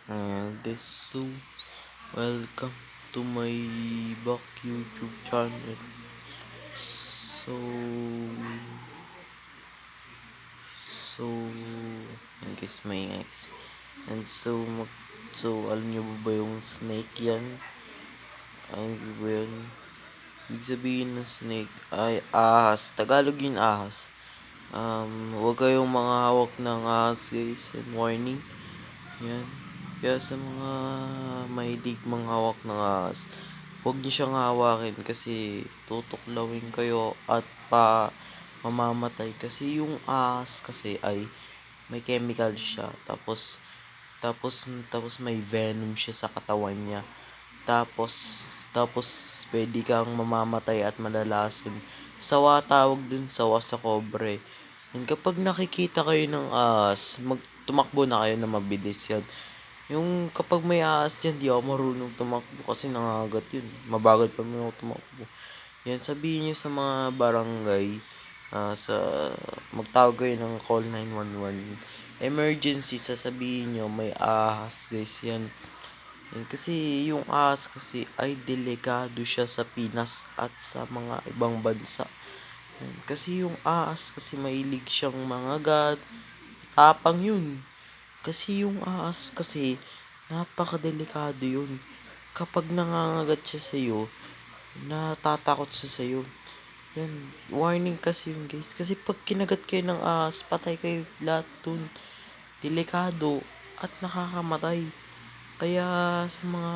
And this so welcome to my back YouTube channel. So so and guys may guys. And so alam niyo ba yung snake yan? Alam niyo ba yun? Ibig sabihin ng snake ay ahas. Tagalog yun ahas. Huwag kayong mga hawak ng ahas guys. And warning. Yan. Kaya sa mga mahilig manghawak ng ahas, huwag niyo siyang hawakin kasi tutuklawin kayo at mamamatay. Kasi yung ahas kasi ay may chemical siya. Tapos may venom siya sa katawan niya. Tapos, tapos pwede kang mamamatay at malalason. Sawa tawag dun, sawa sa kobre. And kapag nakikita kayo ng ahas, tumakbo na kayo na mabilis yan. Yung kapag may ahas yan, di ako marunong tumakbo kasi nangagat yun. Mabagal pa mo ako tumakbo. Yan, sabihin nyo sa mga barangay, magtawag kayo ng call 911. Emergency, sasabihin nyo, may ahas guys yan. Yan. Kasi yung ahas kasi ay delikado siya sa Pinas at sa mga ibang bansa. Yan. Kasi yung ahas kasi mahilig siyang mangagat, tapang yun. Kasi yung ahas kasi, napakadelikado yun. Kapag nangangagat siya sa'yo, natatakot siya sa'yo. Yan, warning kasi yun guys. Kasi pag kinagat kayo ng ahas, patay kayo lahat dun. Delikado at nakakamatay. Kaya sa mga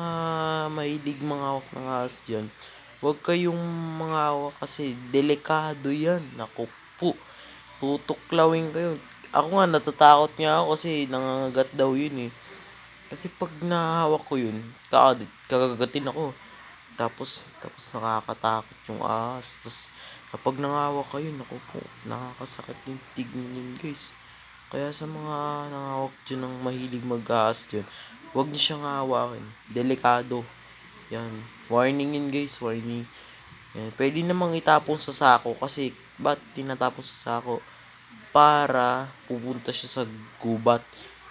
mahilig mga hawak ng ahas dyan, huwag kayong mga hawak kasi delikado yan. Naku po, tutuklawin kayo. Ako nga natatakot nga ako kasi nangangagat daw yun eh. Kasi pag nahawak ko yun, kakagatin ako. Tapos nakakatakot yung ahas. Tapos kapag nangawak kayo, naku po, nakakasakit yung tignan yun guys. Kaya sa mga nangawak dyan ng mahilig mag-ahas dyan, huwag niyo siyang hawakin. Delikado. Yan. Warning yun guys, warning. Yan. Pwede namang itapon sa sako kasi ba't tinatapon sa sako? Para pupunta siya sa gubat.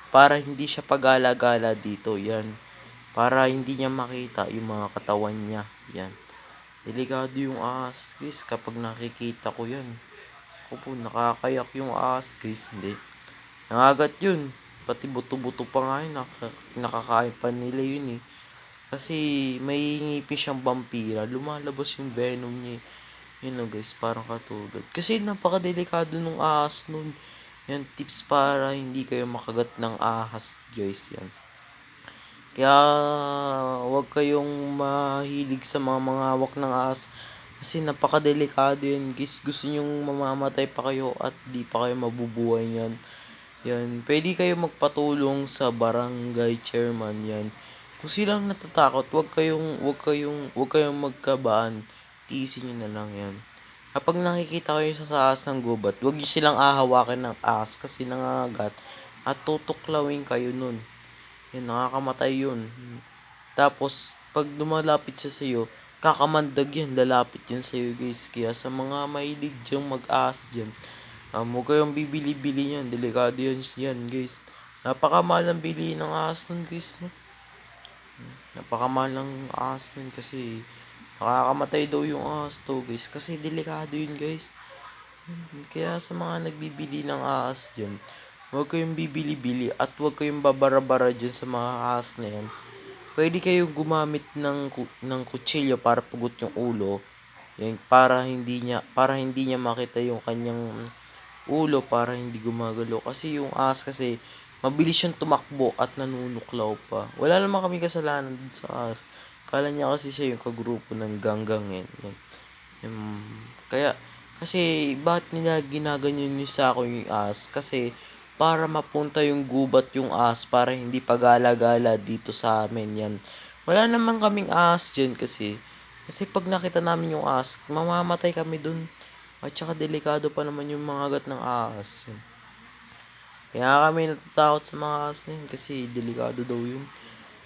Para hindi siya pagala-gala dito. Yan. Para hindi niya makita yung mga katawan niya. Yan. Delikado yung ahas, guys. Kapag nakikita ko yan. Ako po, nakakayak yung ahas, guys. Hindi. Nangagat yun. Pati buto-buto pa nga yun. Nakakain pa nila yun eh. Kasi may ngipin siyang vampira. Lumalabas yung venom niya. Yun o guys, parang katulad. Kasi napakadelikado nung ahas nun. Yan, tips para hindi kayo makagat ng ahas, guys. Yan. Kaya, huwag kayong mahilig sa mga hawak ng ahas. Kasi napakadelikado yan, guys. Gusto nyong mamamatay pa kayo at di pa kayo mabubuhay yan. Yan, pwede kayo magpatulong sa barangay chairman yan. Kung silang natatakot, wag kayong magkabaan. Tiisin niyo na lang yan. Kapag nakikita kayo sa ahas ng gubat, wag niyo silang ahawakin ng ahas kasi nangangagat at tutuklawin kayo nun. Yan, nakakamatay yun. Tapos, pag lumalapit siya sa'yo, kakamandag yan, lalapit yan sa'yo guys. Kaya sa mga mahilig dyang mag-ahas dyan, huwag kayong bibili-bili yan. Delikado yan guys. Napakamahal ang bili ng ahas nun guys. No? Napakamahal ng ahas nun kasi nakakamatay daw yung ahas to guys. Kasi delikado yun guys. Kaya sa mga nagbibili ng ahas dyan, huwag kayong bibili-bili at huwag kayong babara-bara dyan sa mga ahas na yan. Pwede kayong gumamit ng kutsilyo para pugot yung ulo. Yan, para hindi niya makita yung kanyang ulo para hindi gumagalaw. Kasi yung ahas kasi mabilis siyang tumakbo at nanunuklaw pa. Wala naman kami kasalanan dun sa ahas. Kala niya kasi siya yung kagrupo ng ganggang yan. Yan. Kaya, kasi bakit nila ginaganyan yung sa ako yung ahas? Kasi para mapunta yung gubat yung ahas para hindi pagala-gala dito sa amin yan. Wala naman kaming ahas dyan kasi. Kasi pag nakita namin yung ahas, mamamatay kami dun. At saka delikado pa naman yung mga gat ng ahas. Yan. Kaya kami natatakot sa mga ahas na yun kasi delikado daw yun.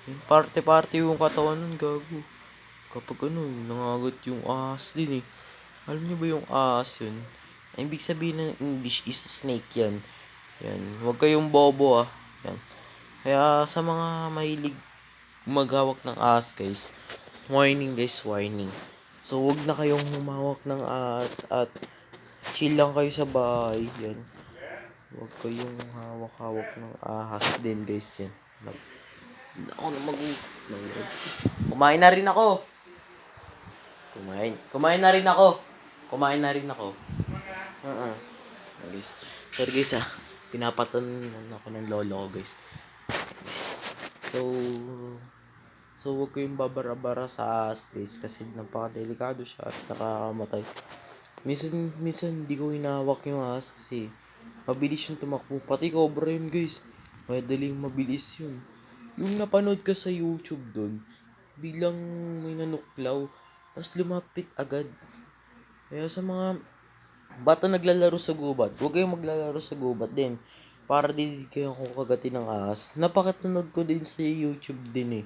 Yung parte-parte yung katawan nun, gago. Kapag nangagat yung ahas din eh. Alam niyo ba yung ahas yun? Ang ibig sabihin ng English is snake yan. Yan. Huwag kayong bobo ah. Yan. Kaya sa mga mahilig maghawak ng ahas guys, warning guys, warning. So wag na kayong humawak ng ahas at chill lang kayo sa bahay. Yan. Wag kayong hawak-hawak ng ahas din guys yan. Ako na kumain na rin ako. Kumain na rin ako. Kumain na rin ako. Guys. Sorry guys pinapatanan ako ng lolo ko guys. So, wag kayong babara-bara sa ahas guys kasi napaka-delikado siya at nakakamatay. Minsan hindi ko hinahawak yung ahas kasi mabilis yung tumakbo. Pati cobra yun guys. Madaling mabilis yun. Yung napanood ka sa YouTube doon, bilang may nanuklaw, tapos lumapit agad. Kaya sa mga bata naglalaro sa gubat, huwag kayong maglalaro sa gubat din. Para di kayo kagatin ng ahas. Napakatanood ko din sa YouTube din eh.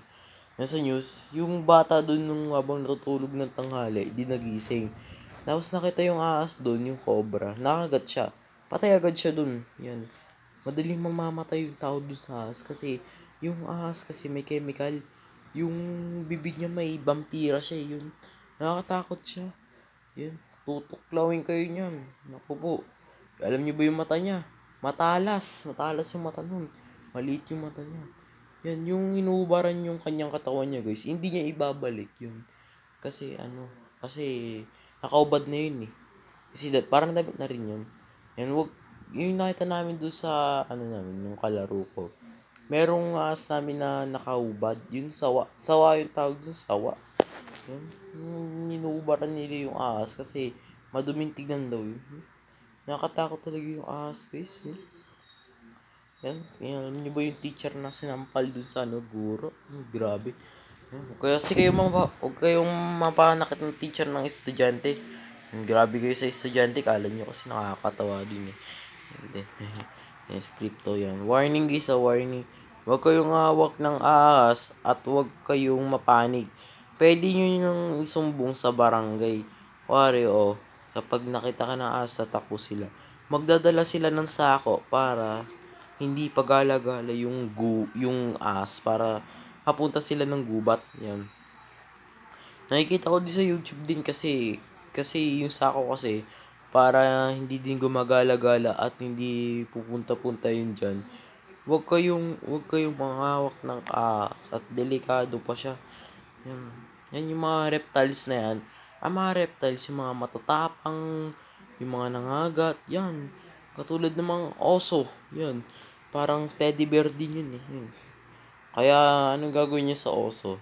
Nasa news, yung bata doon nung habang natutulog ng tanghali, di nagising. Tapos nakita yung ahas doon, yung cobra. Nakagat siya. Patay agad siya doon. Yan. Madaling mamamatay yung tao doon sa ahas kasi yung ahas kasi may chemical. Yung bibig niya may vampira siya. Yun. Nakakatakot siya. Yun. Tutuklawin kayo niyan. Naku po. Alam niyo ba yung mata niya? Matalas. Matalas yung mata nun. Maliit yung mata niya. Yan. Yung inuubaran yung kanyang katawan niya guys. Hindi niya ibabalik yun. Kasi kasi nakaubad na yun eh. Kasi parang damit na rin yun. Yan, wag, yung nakita namin doon sa, namin, yung kalaro ko. Merong ahas namin na nakaubad. Yung sawa. Sawa yung tawag doon, sawa. Yan, yung ninuubaran nila yung ahas kasi maduming tignan daw yun. Nakatakot talaga yung ahas guys. Yan, alam niyo ba yung teacher na sinampal dun sa guro? Grabe. Kaya kasi huwag kayong mapanakit ng teacher ng estudyante. Grabe kayo sa estudyante, kala nyo kasi nakakatawa din eh. Hindi. Yung scripto yan. Warning guys, warning. Huwag kayong hawak ng ahas at huwag kayong mapanig. Pwede nyo yung isumbong sa barangay. Wari kapag nakita ka ng ahas, tatakbo sila. Magdadala sila ng sako para hindi pagala-gala yung ahas para papunta sila ng gubat. Yan. Nakikita ko din sa YouTube din kasi yung sako kasi para hindi din gumagala-gala at hindi pupunta-punta yun dyan. Huwag kayong manghawak ng ahas at delikado pa siya. Yan. Yan yung mga reptiles na yan. Ang mga reptiles, yung mga matatapang, yung mga nangagat, yan. Katulad ng mga oso, yan. Parang teddy bear din yun eh. Yan. Kaya anong gagawin niya sa oso?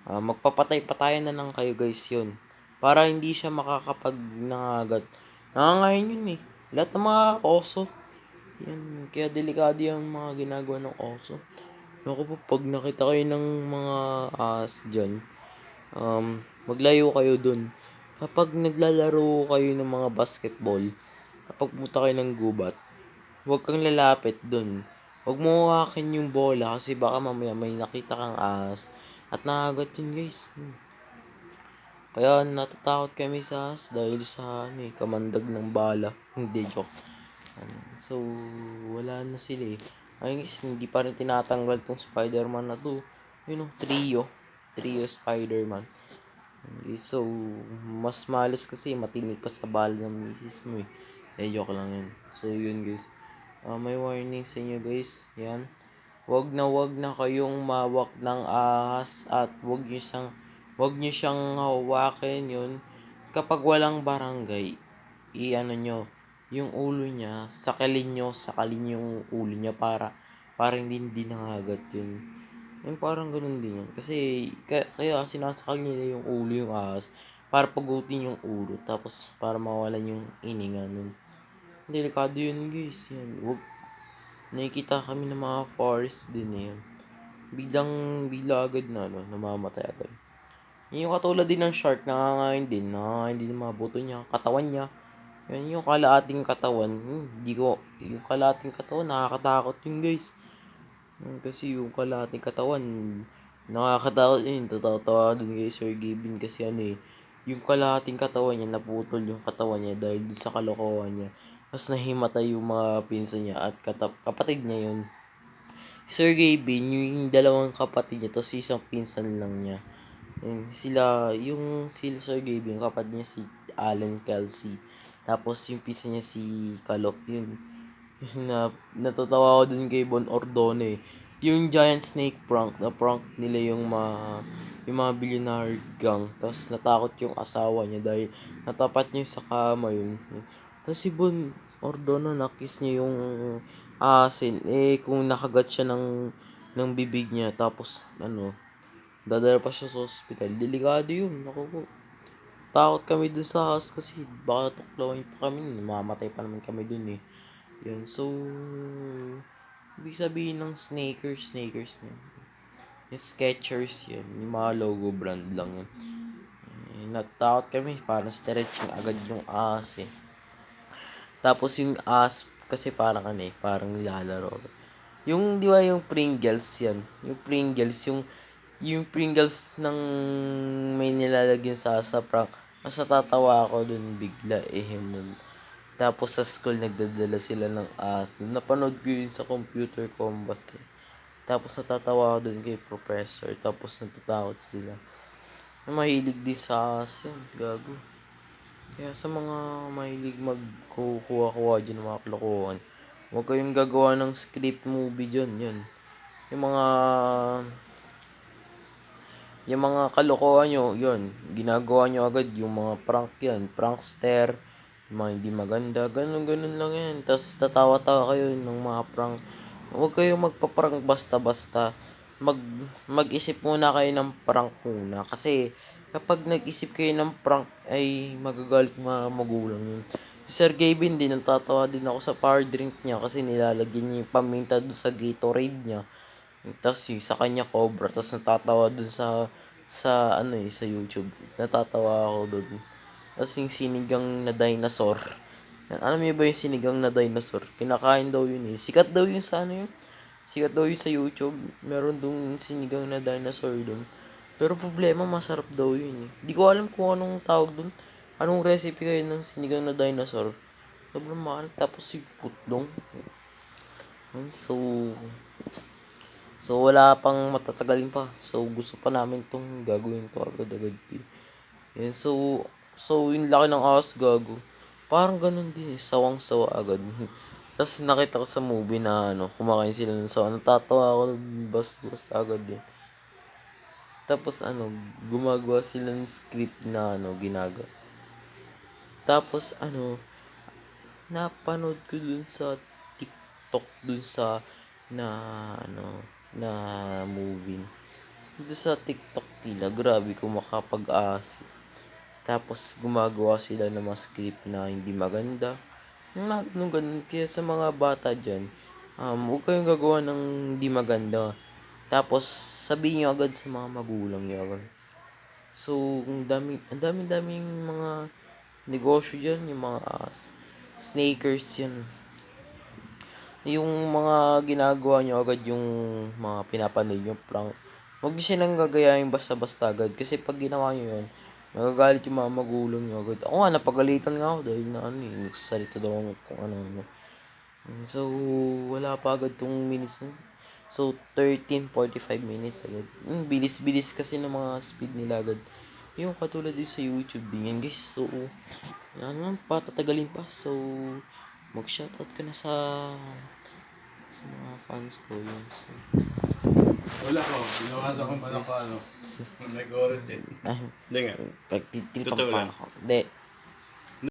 Magpapatay-patayan na lang kayo guys yun. Para hindi siya makakapag nangagat. Nangangain yun eh. Lahat ng mga oso. Yan. Kaya delikado yung mga ginagawa ng oso. Naku po, pag nakita kayo ng mga ahas dyan, maglayo kayo dun. Kapag naglalaro kayo ng mga basketball, kapag pumunta kayo ng gubat, huwag kang lalapit dun. Huwag mo hawakin yung bola kasi baka mamaya may nakita kang ahas at nakagat yun guys. Kaya natatakot kami sa ahas dahil sa kamandag ng bala. Hindi, joke. So, wala na sila eh. Ayun guys, hindi pa rin tinatanggal tong Spider-Man na to. Yun trio. Trio Spider-Man. Okay, so, mas malas kasi matinig pa sa bala ng misis mo eh. Joke lang yun. So, yun guys. May warning sa inyo guys. Yan. Wag na kayong mawak ng ahas at wag niyo siyang hawakin yun. Kapag walang barangay, nyo, yung ulo niya, sakalin yung ulo niya para hindi nangagat yun. Yung parang ganun din yun. Kasi, kaya sinasakal nila yung ulo yung ahas para pagutin yung ulo tapos para mawalan yung ininga nun. Delikado yun guys. Yan. Nakikita kami ng mga forest din eh. Yan. Bigla agad namamatay agad. Yung katulad din ng shark, nangangain din yung mga buto niya, katawan niya. Yan yung kalahating katawan. Yung kalahating katawan, nakakatakot yun guys. Kasi yung kalahating katawan, nakakatakot yun. Tatawa din kay Sir Gavin kasi yung kalahating katawan niya, naputol yung katawan niya dahil sa kalokohan niya. Tapos nahimatay yung mga pinsan niya at kapatid niya yun. Sergey Bean, yung dalawang kapatid niya, tapos isang pinsan lang niya. Yun, sila Sergey Bean, kapatid niya si Alan Kelsey. Tapos yung pinsan niya si Kalok, yun. Natatawa ako dun kay Bon Ordone. Yung giant snake prank, na prank nila yung mga billionaire gang. Tapos natakot yung asawa niya dahil natapat niya sa kama yun. Tapos si Bon Ordone, nakiss niya yung asin. Kung nakagat siya ng bibig niya, tapos dadala pa siya sa ospital. Delikado yun. Ako po. Takot kami dun sa house kasi baka tuklawin pa kami. Mamamatay pa naman kami dun eh. Yun. So, ibig sabihin ng Snakers na yun. Yung Skechers yun. Yung mga logo brand lang yun. Natakot kami. Parang stretching agad yung ahas eh. Tapos yung ahas kasi parang nilalaro. Yung, di ba yung Pringles yan? Yung Pringles ng may nilalagyan sa prank. Mas natatawa ako dun bigla nun. Tapos sa school nagdadala sila ng ahas. Napanood ko yun sa Computer Combat eh. Tapos natatawa ako dun kay Professor. Tapos natatakot sila. Mahilig din sa ahas yun. Gago. Kaya sa mga mahilig magkukuha-kuha dyan ng mga kalokohan, huwag kayong gagawa ng script movie dyan. Yan. Yung mga yung mga kalokohan nyo, yun, ginagawa nyo agad yung mga prank yan, prankster, yung mga hindi maganda, ganun lang yan. Tapos tatawa-tawa kayo ng mga prank. Huwag kayong magpa-prank basta-basta. Mag-isip muna kayo ng prank muna. Kasi kapag nag-isip kayo ng prank, ay magagalit mga magulang yun. Si Sir Gavin din, natatawa din ako sa power drink niya kasi nilalagyan niya yung paminta doon sa Gatorade niya. Tapos yung sa kanya Cobra, tapos natatawa dun sa YouTube. Natatawa ako dun. Tapos yung sinigang na dinosaur. Alam mo ba yung sinigang na dinosaur? Kinakain daw yun eh. Sikat daw yun sa yun. Sikat daw yun sa YouTube. Meron dong sinigang na dinosaur dun. Pero problema, masarap daw yun eh. Di ko alam kung anong tawag dun. Anong recipe kayo ng sinigang na dinosaur. Sobrang mahal. Tapos si putlong. So, wala pang matatagalin pa. So, gusto pa namin tong gagawin to agad-agad. Yan, so, yung laki ng ahas gago. Parang ganun din eh. Sawang-sawa agad. Tapos nakita ko sa movie na kumakain sila ng sawa. Natatawa ako, bas agad din. Tapos gumagawa sila ng script na ginagawa. Tapos napanood ko dun sa TikTok dun sa na na movie. Dito sa TikTok nila, grabe kung makapag-asik. Tapos gumagawa sila ng mga script na hindi maganda. Ganun. Kaya sa mga bata dyan, huwag kayong gagawa ng hindi maganda. Tapos sabihin nyo agad sa mga magulang nyo agad. So, ang daming mga negosyo dyan, yung mga snakers yan. Yung mga ginagawa nyo agad yung mga pinapanood nyo prank. Huwag nyo silang gagayahin basta-basta agad. Kasi pag ginawa nyo yun, magagalit yung mga magulang nyo agad. Ako nga, napagalitan nga ako dahil nagsasalita daw ako kung ano. So, wala pa agad tong minutes nun. So, 13:45 minutes agad. Bilis-bilis kasi ng mga speed nila agad. Yung katulad din sa YouTube din yan, guys. So, yan naman, patatagalin pa. So, mag-shoutout ka na sa mga fans ko yun. So, wala ko. Binawasa ko pa ng May oras eh. ay, Hindi nga. pagtitripan Totoo pa lang. ako. Hindi.